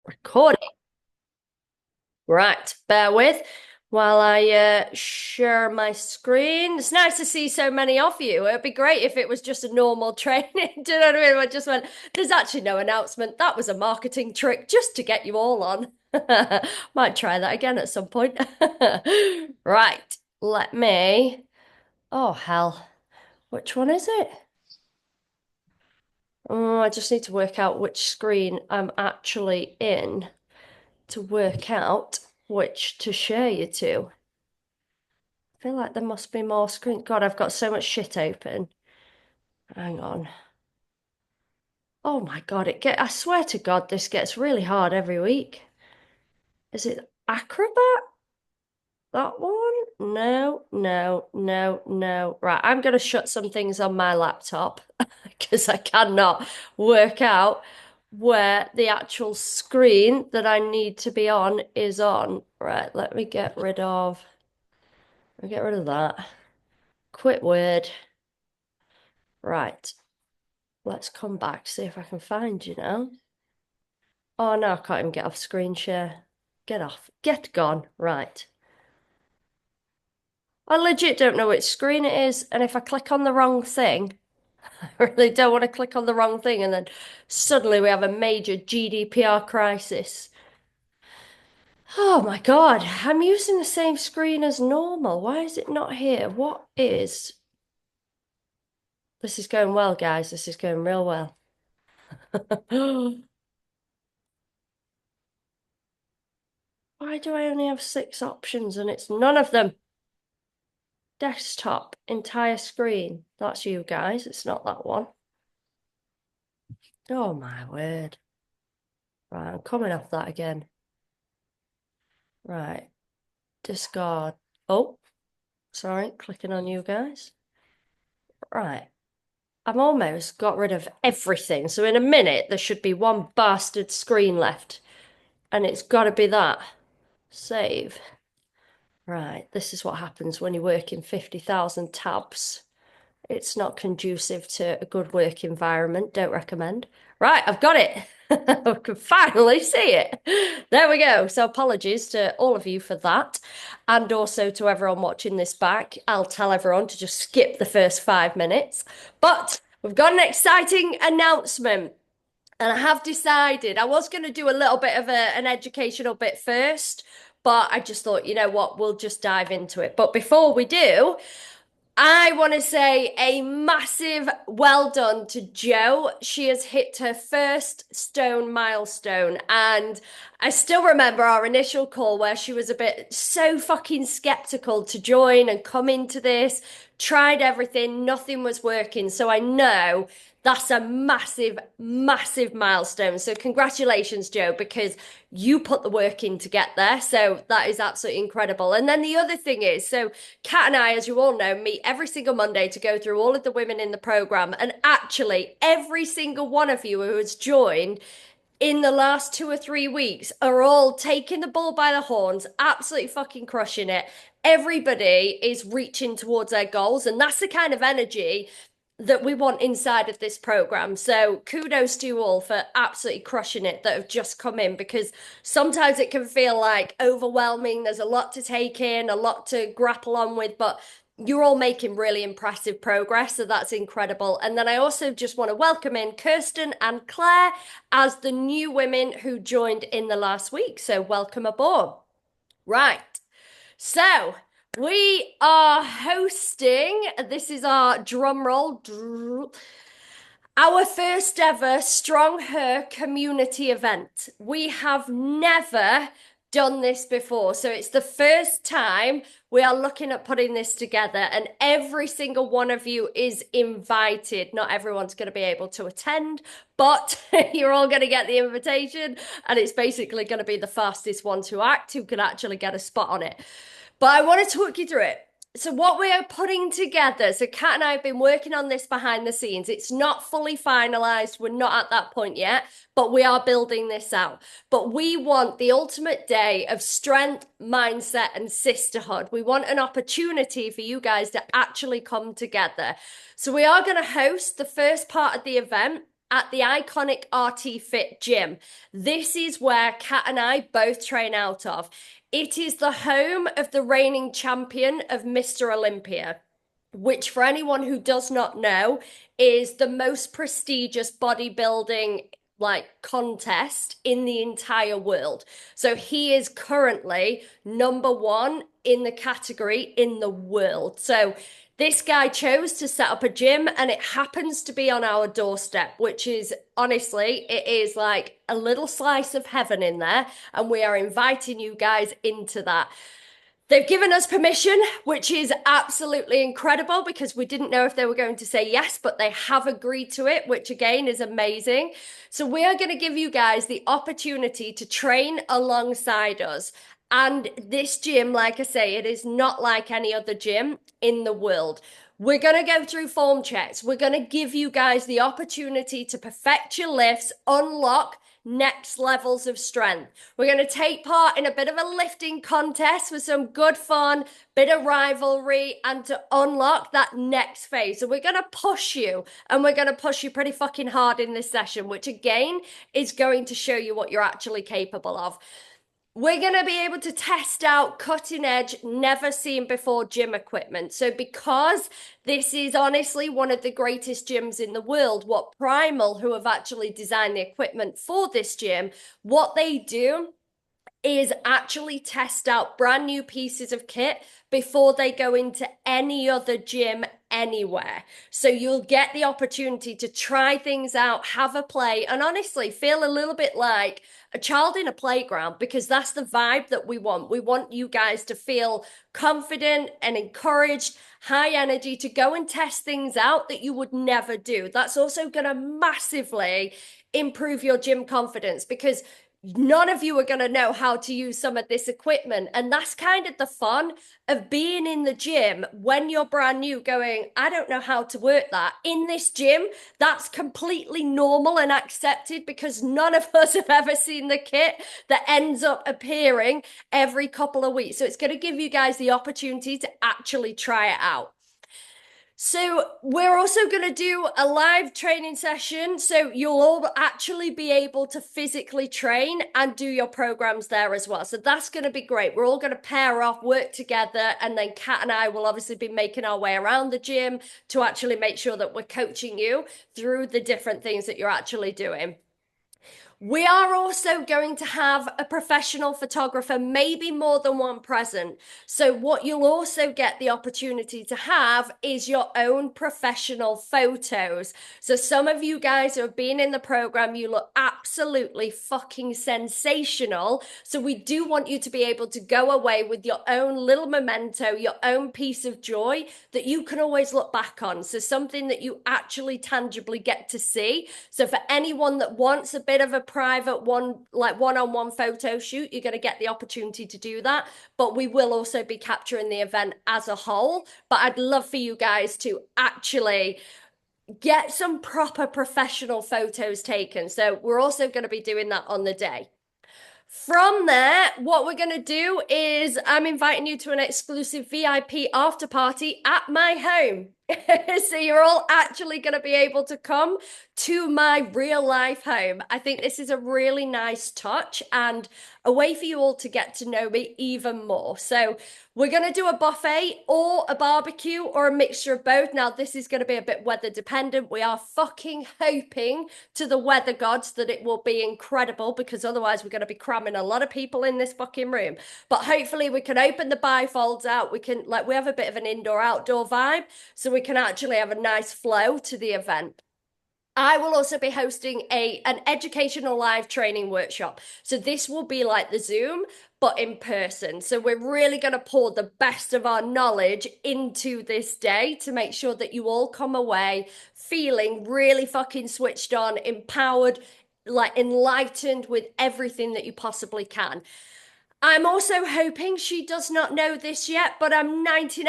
Recording. Right, bear with while I share my screen. It's nice to see so many of you. It'd be great if it was just a normal training. Do you know what I mean? I just went, there's actually no announcement. That was a marketing trick just to get you all on. Might try that again at some point. Right, let me. Oh, hell. Which one is it? Oh, I just need to work out which screen I'm actually in to work out which to share you to. I feel like there must be more screens. God, I've got so much shit open. Hang on. Oh my God, I swear to God, this gets really hard every week. Is it Acrobat? That one? No, no, no, no. Right, I'm gonna shut some things on my laptop because I cannot work out where the actual screen that I need to be on is on. Right, let me get rid of that. Quit Word. Right. Let's come back, see if I can find you now. Oh no, I can't even get off screen share. Get off. Get gone. Right. I legit don't know which screen it is, and if I click on the wrong thing, I really don't want to click on the wrong thing, and then suddenly we have a major GDPR crisis. Oh my God, I'm using the same screen as normal. Why is it not here? What is... This is going well, guys. This is going real well. Why do I only have 6 options and it's none of them? Desktop, entire screen. That's you guys. It's not that one. Oh my word. Right, I'm coming off that again. Right, discard. Oh, sorry, clicking on you guys. Right, I've almost got rid of everything. So in a minute, there should be one bastard screen left. And it's got to be that. Save. Right, this is what happens when you work in 50,000 tabs. It's not conducive to a good work environment. Don't recommend. Right, I've got it. I can finally see it. There we go. So apologies to all of you for that. And also to everyone watching this back. I'll tell everyone to just skip the first 5 minutes. But we've got an exciting announcement. And I have decided I was going to do a little bit of an educational bit first, but I just thought, you know what, we'll just dive into it. But before we do, I want to say a massive well done to Jo. She has hit her first stone milestone. And I still remember our initial call where she was a bit so fucking skeptical to join and come into this, tried everything, nothing was working. So I know that's a massive, massive milestone. So congratulations, Jo, because you put the work in to get there. So that is absolutely incredible. And then the other thing is, so Kat and I, as you all know, meet every single Monday to go through all of the women in the program. And actually, every single one of you who has joined in the last 2 or 3 weeks are all taking the bull by the horns, absolutely fucking crushing it. Everybody is reaching towards their goals, and that's the kind of energy that we want inside of this program. So kudos to you all for absolutely crushing it that have just come in, because sometimes it can feel like overwhelming. There's a lot to take in, a lot to grapple on with, but you're all making really impressive progress. So that's incredible. And then I also just want to welcome in Kirsten and Claire as the new women who joined in the last week. So welcome aboard. Right. So we are hosting, this is our drum roll, our first ever Strong Her community event. We have never done this before. So it's the first time we are looking at putting this together, and every single one of you is invited. Not everyone's going to be able to attend, but you're all going to get the invitation, and it's basically going to be the fastest one to act who can actually get a spot on it. But I want to talk you through it. So what we are putting together, so Kat and I have been working on this behind the scenes. It's not fully finalized. We're not at that point yet, but we are building this out. But we want the ultimate day of strength, mindset, and sisterhood. We want an opportunity for you guys to actually come together. So we are going to host the first part of the event at the iconic RT Fit gym. This is where Kat and I both train out of. It is the home of the reigning champion of Mr. Olympia, which, for anyone who does not know, is the most prestigious bodybuilding contest in the entire world. So he is currently number one in the category in the world. So this guy chose to set up a gym and it happens to be on our doorstep, which is honestly, it is like a little slice of heaven in there. And we are inviting you guys into that. They've given us permission, which is absolutely incredible because we didn't know if they were going to say yes, but they have agreed to it, which again is amazing. So we are going to give you guys the opportunity to train alongside us. And this gym, like I say, it is not like any other gym in the world. We're going to go through form checks. We're going to give you guys the opportunity to perfect your lifts, unlock next levels of strength. We're going to take part in a bit of a lifting contest with some good fun, bit of rivalry, and to unlock that next phase. So we're going to push you, and we're going to push you pretty fucking hard in this session, which again is going to show you what you're actually capable of. We're going to be able to test out cutting edge, never seen before gym equipment. So because this is honestly one of the greatest gyms in the world, what Primal, who have actually designed the equipment for this gym, what they do is actually test out brand new pieces of kit before they go into any other gym anywhere. So you'll get the opportunity to try things out, have a play, and honestly feel a little bit like a child in a playground, because that's the vibe that we want. We want you guys to feel confident and encouraged, high energy to go and test things out that you would never do. That's also going to massively improve your gym confidence because none of you are going to know how to use some of this equipment. And that's kind of the fun of being in the gym when you're brand new going, I don't know how to work that. In this gym, that's completely normal and accepted because none of us have ever seen the kit that ends up appearing every couple of weeks. So it's going to give you guys the opportunity to actually try it out. So we're also going to do a live training session. So you'll all actually be able to physically train and do your programs there as well. So that's going to be great. We're all going to pair off, work together, and then Kat and I will obviously be making our way around the gym to actually make sure that we're coaching you through the different things that you're actually doing. We are also going to have a professional photographer, maybe more than one present. So what you'll also get the opportunity to have is your own professional photos. So some of you guys who have been in the program, you look absolutely fucking sensational. So we do want you to be able to go away with your own little memento, your own piece of joy that you can always look back on. So something that you actually tangibly get to see. So for anyone that wants a bit of a private one-on-one photo shoot, you're going to get the opportunity to do that, but we will also be capturing the event as a whole. But I'd love for you guys to actually get some proper professional photos taken. So we're also going to be doing that on the day. From there, what we're going to do is I'm inviting you to an exclusive VIP after party at my home. So you're all actually going to be able to come to my real life home. I think this is a really nice touch and a way for you all to get to know me even more. So we're going to do a buffet or a barbecue or a mixture of both. Now, this is going to be a bit weather dependent. We are fucking hoping to the weather gods that it will be incredible, because otherwise we're going to be cramming a lot of people in this fucking room. But hopefully we can open the bifolds out. We can, we have a bit of an indoor outdoor vibe, so we can actually have a nice flow to the event. I will also be hosting an educational live training workshop. So this will be like the Zoom, but in person. So we're really going to pour the best of our knowledge into this day to make sure that you all come away feeling really fucking switched on, empowered, like enlightened with everything that you possibly can. I'm also hoping she does not know this yet, but I'm 99%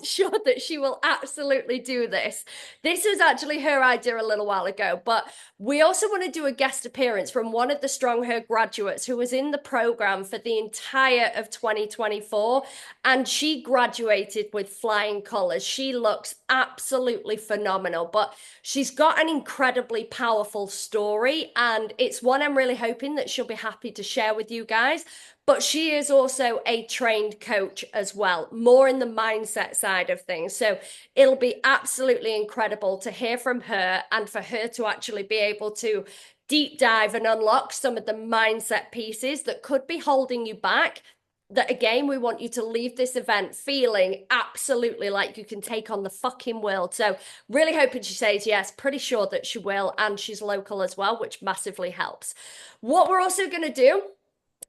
sure that she will absolutely do this. This was actually her idea a little while ago, but we also want to do a guest appearance from one of the Strong Her graduates who was in the program for the entire of 2024, and she graduated with flying colors. She looks absolutely phenomenal, but she's got an incredibly powerful story, and it's one I'm really hoping that she'll be happy to share with you guys. But she is also a trained coach as well, more in the mindset side of things. So it'll be absolutely incredible to hear from her and for her to actually be able to deep dive and unlock some of the mindset pieces that could be holding you back. That again, we want you to leave this event feeling absolutely like you can take on the fucking world. So, really hoping she says yes, pretty sure that she will, and she's local as well, which massively helps. What we're also going to do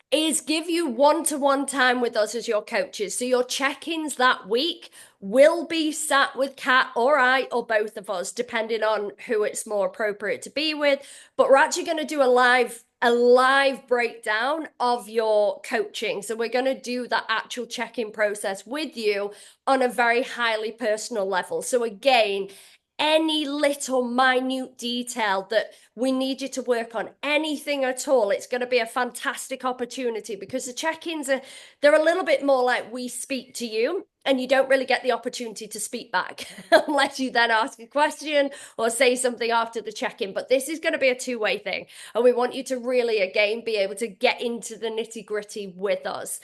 is give you one-to-one time with us as your coaches. So your check-ins that week will be sat with Kat or I or both of us, depending on who it's more appropriate to be with. But we're actually going to do a live breakdown of your coaching. So we're going to do that actual check-in process with you on a very highly personal level. So again, any little minute detail that we need you to work on, anything at all, it's going to be a fantastic opportunity because the check-ins they're a little bit more like we speak to you and you don't really get the opportunity to speak back unless you then ask a question or say something after the check-in. But this is going to be a two-way thing, and we want you to really again be able to get into the nitty-gritty with us.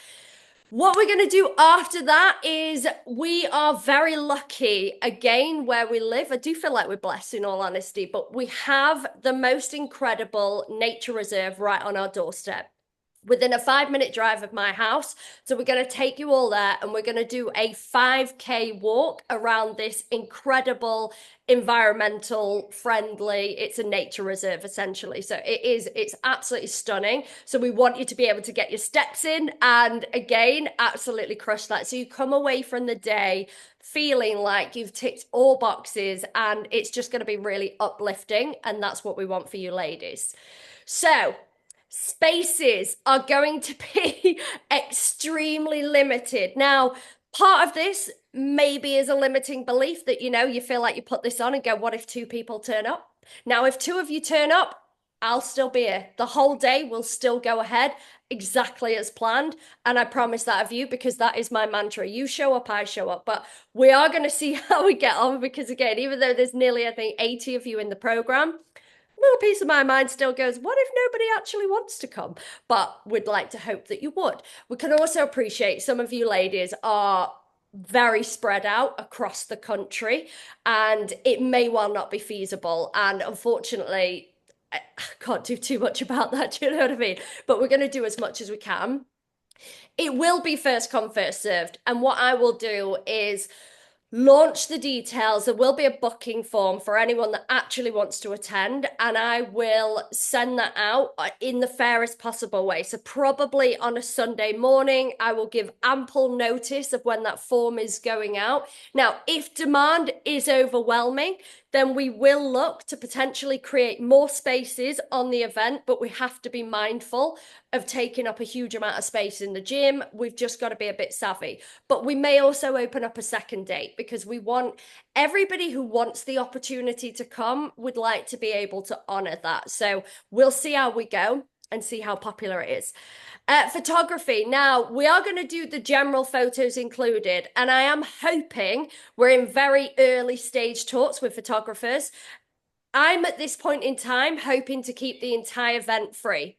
What we're going to do after that is we are very lucky again where we live. I do feel like we're blessed in all honesty, but we have the most incredible nature reserve right on our doorstep within a 5-minute drive of my house. So we're going to take you all there and we're going to do a 5K walk around this incredible environmental friendly, it's a nature reserve essentially. So it's absolutely stunning. So we want you to be able to get your steps in and again, absolutely crush that. So you come away from the day feeling like you've ticked all boxes and it's just going to be really uplifting. And that's what we want for you ladies. So spaces are going to be extremely limited. Now, part of this maybe is a limiting belief that, you feel like you put this on and go, what if 2 people turn up? Now, if 2 of you turn up, I'll still be here. The whole day will still go ahead exactly as planned. And I promise that of you because that is my mantra. You show up, I show up. But we are going to see how we get on because, again, even though there's nearly, I think, 80 of you in the program, little piece of my mind still goes, what if nobody actually wants to come? But we'd like to hope that you would. We can also appreciate some of you ladies are very spread out across the country and it may well not be feasible. And unfortunately, I can't do too much about that. Do you know what I mean? But we're going to do as much as we can. It will be first come, first served. And what I will do is launch the details. There will be a booking form for anyone that actually wants to attend, and I will send that out in the fairest possible way. So, probably on a Sunday morning, I will give ample notice of when that form is going out. Now, if demand is overwhelming, then we will look to potentially create more spaces on the event, but we have to be mindful of taking up a huge amount of space in the gym. We've just got to be a bit savvy. But we may also open up a second date because we want everybody who wants the opportunity to come would like to be able to honor that. So we'll see how we go and see how popular it is. Photography. Now, we are going to do the general photos included, and I am hoping we're in very early stage talks with photographers. I'm at this point in time hoping to keep the entire event free.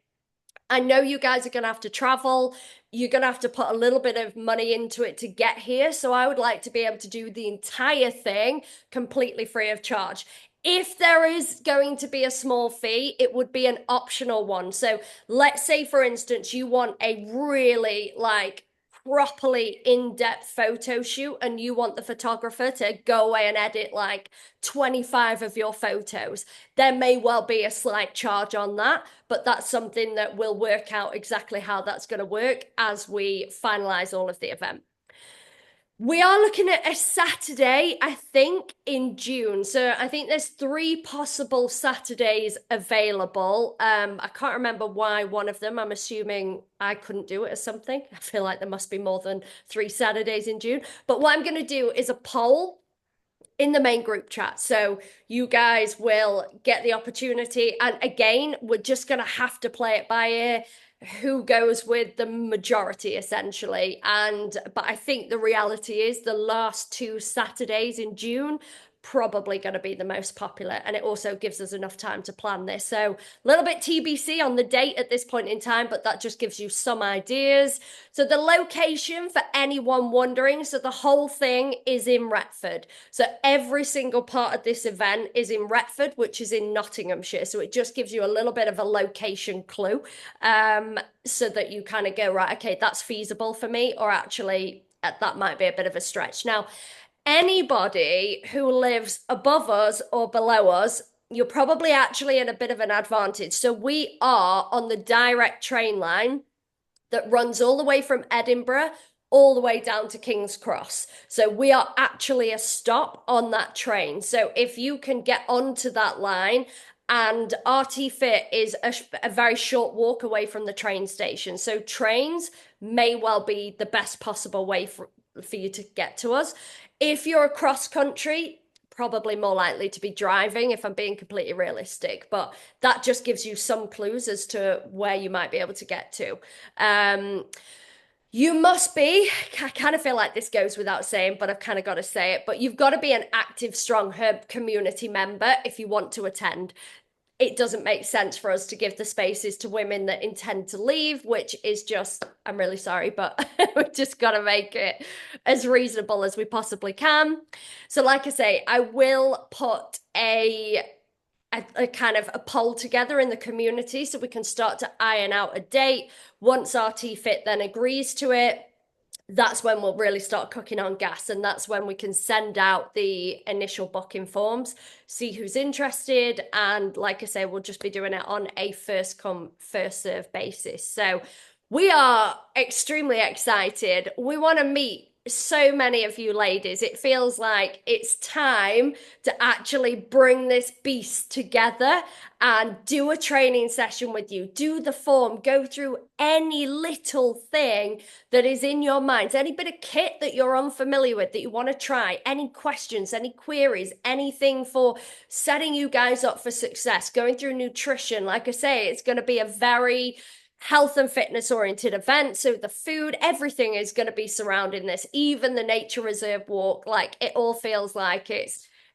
I know you guys are going to have to travel. You're going to have to put a little bit of money into it to get here. So I would like to be able to do the entire thing completely free of charge. If there is going to be a small fee, it would be an optional one. So let's say, for instance, you want a really properly in-depth photo shoot and you want the photographer to go away and edit 25 of your photos. There may well be a slight charge on that, but that's something that we'll work out exactly how that's going to work as we finalize all of the event. We are looking at a Saturday, I think, in June. So I think there's three possible Saturdays available. I can't remember why one of them. I'm assuming I couldn't do it or something. I feel like there must be more than three Saturdays in June. But what I'm going to do is a poll in the main group chat. So you guys will get the opportunity. And again, we're just going to have to play it by ear. Who goes with the majority essentially. But I think the reality is the last two Saturdays in June probably going to be the most popular, and it also gives us enough time to plan this. So a little bit TBC on the date at this point in time, but that just gives you some ideas. So the location, for anyone wondering, so the whole thing is in Retford. So every single part of this event is in Retford, which is in Nottinghamshire. So it just gives you a little bit of a location clue, so that you kind of go, right, okay, that's feasible for me, or actually that might be a bit of a stretch. Now, anybody who lives above us or below us, you're probably actually in a bit of an advantage. So we are on the direct train line that runs all the way from Edinburgh all the way down to King's Cross. So we are actually a stop on that train. So if you can get onto that line, and RT Fit is a very short walk away from the train station. So trains may well be the best possible way for you to get to us. If you're across country, probably more likely to be driving, if I'm being completely realistic. But that just gives you some clues as to where you might be able to get to. You must be, I kind of feel like this goes without saying, but I've kind of got to say it, but you've got to be an active, strong Herb community member if you want to attend. It doesn't make sense for us to give the spaces to women that intend to leave, which is just, I'm really sorry, but we've just got to make it as reasonable as we possibly can. So, like I say, I will put a kind of a poll together in the community so we can start to iron out a date. Once RT Fit then agrees to it, that's when we'll really start cooking on gas, and that's when we can send out the initial booking forms, see who's interested, and like I say, we'll just be doing it on a first come first serve basis. So we are extremely excited. We want to meet so many of you ladies. It feels like it's time to actually bring this beast together and do a training session with you, do the form, go through any little thing that is in your minds, any bit of kit that you're unfamiliar with that you want to try, any questions, any queries, anything for setting you guys up for success, going through nutrition. Like I say, it's going to be a very health and fitness oriented event. So the food, everything is going to be surrounding this, even the nature reserve walk. Like it all feels like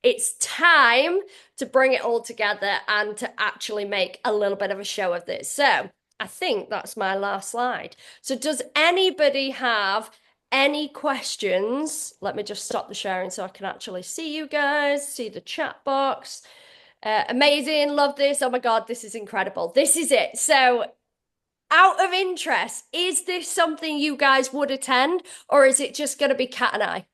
it's time to bring it all together and to actually make a little bit of a show of this. So I think that's my last slide. So does anybody have any questions? Let me just stop the sharing so I can actually see you guys, see the chat box. Amazing, love this. Oh my God, this is incredible. This is it. So out of interest, is this something you guys would attend, or is it just going to be Kat and I?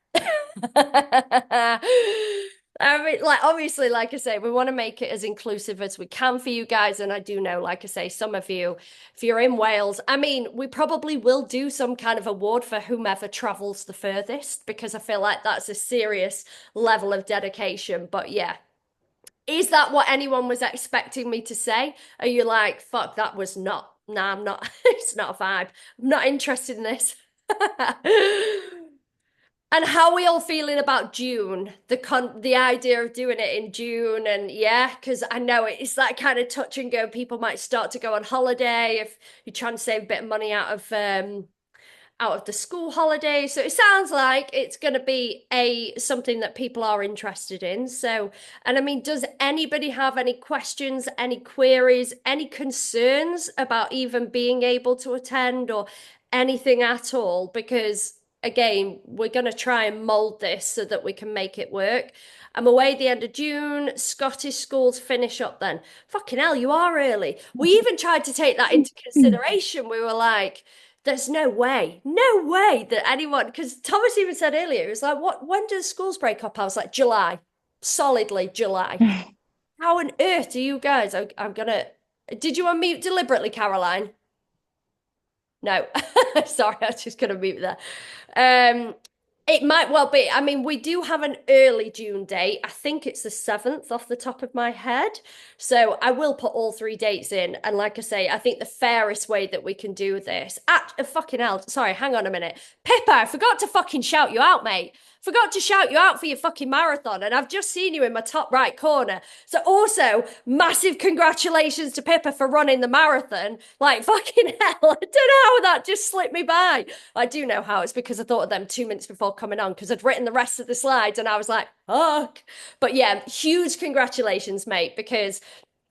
I mean, like, obviously, like I say, we want to make it as inclusive as we can for you guys. And I do know, like I say, some of you, if you're in Wales, I mean, we probably will do some kind of award for whomever travels the furthest, because I feel like that's a serious level of dedication. But yeah, is that what anyone was expecting me to say? Are you like, fuck, that was not, nah, I'm not, it's not a vibe. I'm not interested in this. And how are we all feeling about June? The idea of doing it in June, and yeah, because I know it's that kind of touch and go. People might start to go on holiday if you're trying to save a bit of money out of the school holiday. So it sounds like it's going to be a something that people are interested in. So, and I mean, does anybody have any questions, any queries, any concerns about even being able to attend or anything at all? Because again, we're going to try and mold this so that we can make it work. I'm away the end of June. Scottish schools finish up then. Fucking hell, you are early. We even tried to take that into consideration. We were like, there's no way that anyone, because Thomas even said earlier, he was like, when does schools break up? I was like, July, solidly July. How on earth do you guys? I'm gonna, did you unmute deliberately, Caroline? No, sorry, I was just gonna mute there. Um, It might well be. I mean, we do have an early June date. I think it's the 7th off the top of my head. So I will put all three dates in. And like I say, I think the fairest way that we can do this. Fucking hell. Sorry, hang on a minute. Pippa, I forgot to fucking shout you out, mate. Forgot to shout you out for your fucking marathon. And I've just seen you in my top right corner. So also, massive congratulations to Pippa for running the marathon. Like, fucking hell. I don't know how that just slipped me by. I do know how. It's because I thought of them 2 minutes before coming on because I'd written the rest of the slides and I was like, fuck. But yeah, huge congratulations, mate, because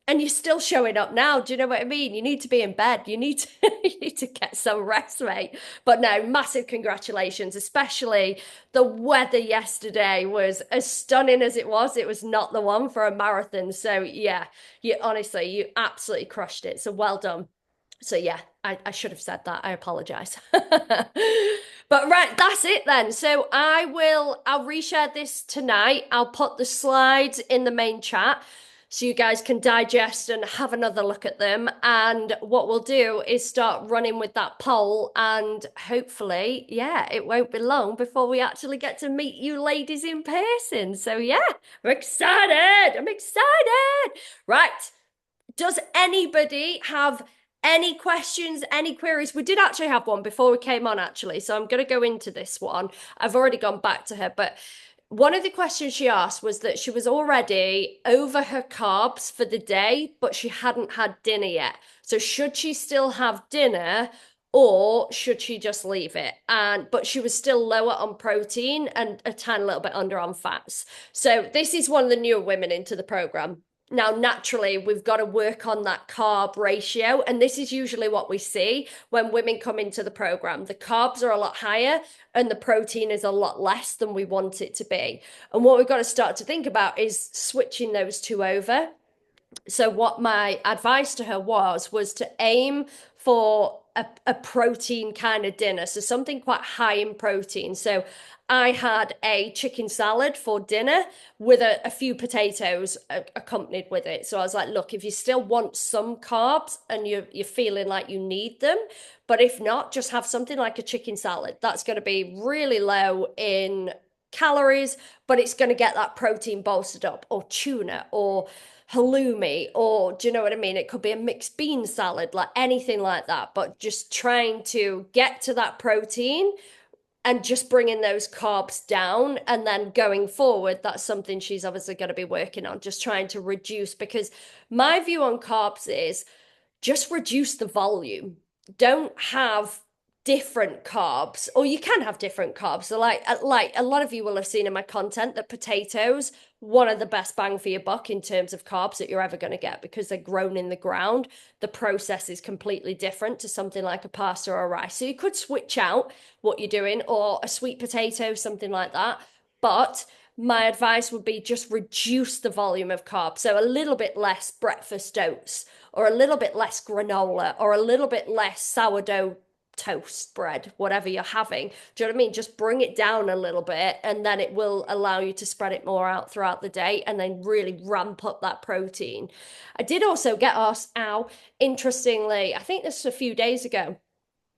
and you're still showing up now. Do you know what I mean? You need to be in bed. You need to you need to get some rest, mate. But no, massive congratulations, especially the weather yesterday was as stunning as it was. It was not the one for a marathon. So yeah, you honestly, you absolutely crushed it. So well done. So yeah, I should have said that. I apologize. But right, that's it then. So I'll reshare this tonight. I'll put the slides in the main chat so you guys can digest and have another look at them. And what we'll do is start running with that poll. And hopefully, yeah, it won't be long before we actually get to meet you ladies in person. So yeah, I'm excited. I'm excited. Right. Does anybody have any questions, any queries? We did actually have one before we came on, actually. So I'm going to go into this one. I've already gone back to her, but one of the questions she asked was that she was already over her carbs for the day, but she hadn't had dinner yet. So should she still have dinner? Or should she just leave it? But she was still lower on protein and a tiny little bit under on fats. So this is one of the newer women into the program. Now, naturally, we've got to work on that carb ratio. And this is usually what we see when women come into the program. The carbs are a lot higher and the protein is a lot less than we want it to be. And what we've got to start to think about is switching those two over. So what my advice to her was to aim for a protein kind of dinner. So something quite high in protein. So I had a chicken salad for dinner with a few potatoes accompanied with it. So I was like, look, if you still want some carbs and you're feeling like you need them, but if not, just have something like a chicken salad. That's going to be really low in calories, but it's going to get that protein bolstered up, or tuna, or halloumi, or do you know what I mean? It could be a mixed bean salad, like anything like that, but just trying to get to that protein and just bringing those carbs down. And then going forward, that's something she's obviously going to be working on, just trying to reduce. Because my view on carbs is just reduce the volume. Don't have different carbs, or you can have different carbs. So like a lot of you will have seen in my content that potatoes, one of the best bang for your buck in terms of carbs that you're ever going to get, because they're grown in the ground. The process is completely different to something like a pasta or a rice. So you could switch out what you're doing, or a sweet potato, something like that. But my advice would be just reduce the volume of carbs. So a little bit less breakfast oats, or a little bit less granola, or a little bit less sourdough toast bread, whatever you're having. Do you know what I mean? Just bring it down a little bit, and then it will allow you to spread it more out throughout the day and then really ramp up that protein. I did also get asked, interestingly, I think this was a few days ago.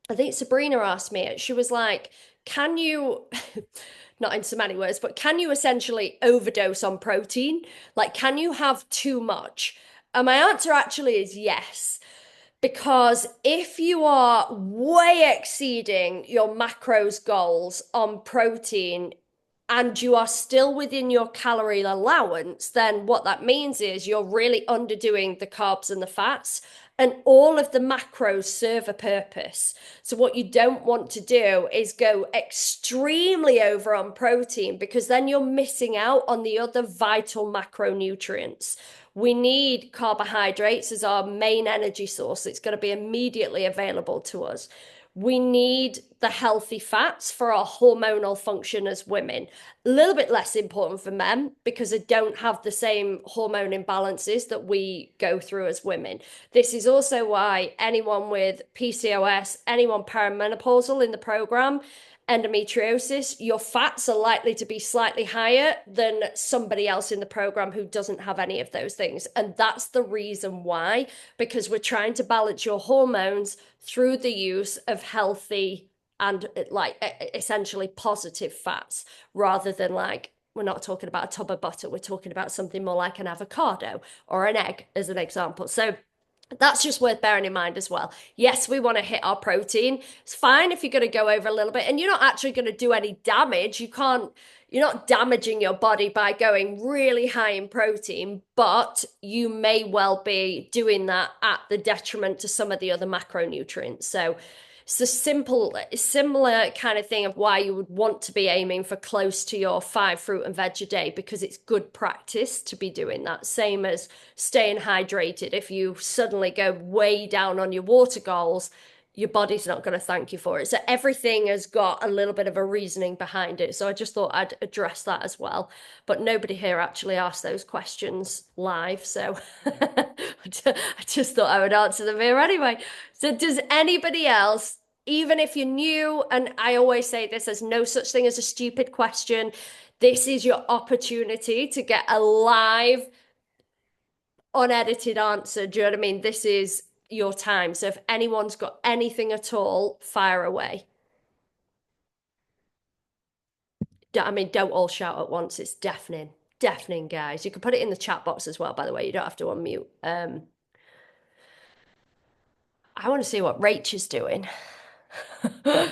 I think Sabrina asked me, she was like, can you, not in so many words, but can you essentially overdose on protein? Like, can you have too much? And my answer actually is yes. Because if you are way exceeding your macros goals on protein and you are still within your calorie allowance, then what that means is you're really underdoing the carbs and the fats, and all of the macros serve a purpose. So what you don't want to do is go extremely over on protein, because then you're missing out on the other vital macronutrients. We need carbohydrates as our main energy source. It's going to be immediately available to us. We need the healthy fats for our hormonal function as women. A little bit less important for men because they don't have the same hormone imbalances that we go through as women. This is also why anyone with PCOS, anyone perimenopausal in the program, endometriosis, your fats are likely to be slightly higher than somebody else in the program who doesn't have any of those things. And that's the reason why, because we're trying to balance your hormones through the use of healthy and like essentially positive fats rather than like we're not talking about a tub of butter, we're talking about something more like an avocado or an egg as an example. So that's just worth bearing in mind as well. Yes, we want to hit our protein. It's fine if you're going to go over a little bit and you're not actually going to do any damage. You're not damaging your body by going really high in protein, but you may well be doing that at the detriment to some of the other macronutrients. So it's a similar kind of thing of why you would want to be aiming for close to your 5 fruit and veg a day because it's good practice to be doing that. Same as staying hydrated. If you suddenly go way down on your water goals, your body's not going to thank you for it. So everything has got a little bit of a reasoning behind it. So I just thought I'd address that as well. But nobody here actually asked those questions live. So I just thought I would answer them here anyway. So does anybody else, even if you're new, and I always say this, there's no such thing as a stupid question. This is your opportunity to get a live, unedited answer. Do you know what I mean? This is your time. So if anyone's got anything at all, fire away. I mean, don't all shout at once. It's deafening. Deafening, guys. You can put it in the chat box as well, by the way. You don't have to unmute. I want to see what Rach is doing. Is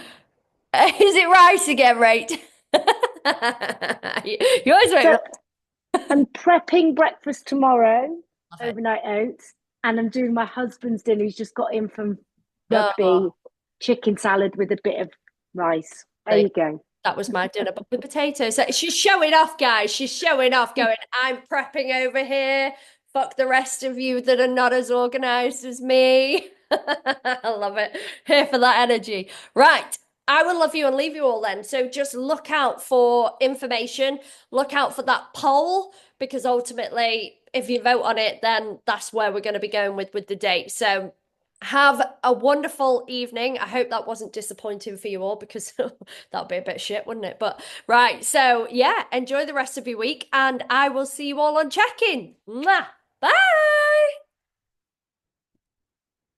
it rice again, Rach? You always make So I'm prepping breakfast tomorrow, love it. overnight oats, and I'm doing my husband's dinner. He's just got in from Oh, rugby, chicken salad with a bit of rice. There there you go. that was my dinner, but with potatoes. So she's showing off, guys. She's showing off, going, I'm prepping over here. Fuck the rest of you that are not as organized as me. I love it. Here for that energy. Right. I will love you and leave you all then. So just look out for information. Look out for that poll because ultimately, if you vote on it, then that's where we're going to be going with the date. So have a wonderful evening. I hope that wasn't disappointing for you all because that'd be a bit shit, wouldn't it? But right, so yeah, enjoy the rest of your week and I will see you all on check-in. Mwah. Bye.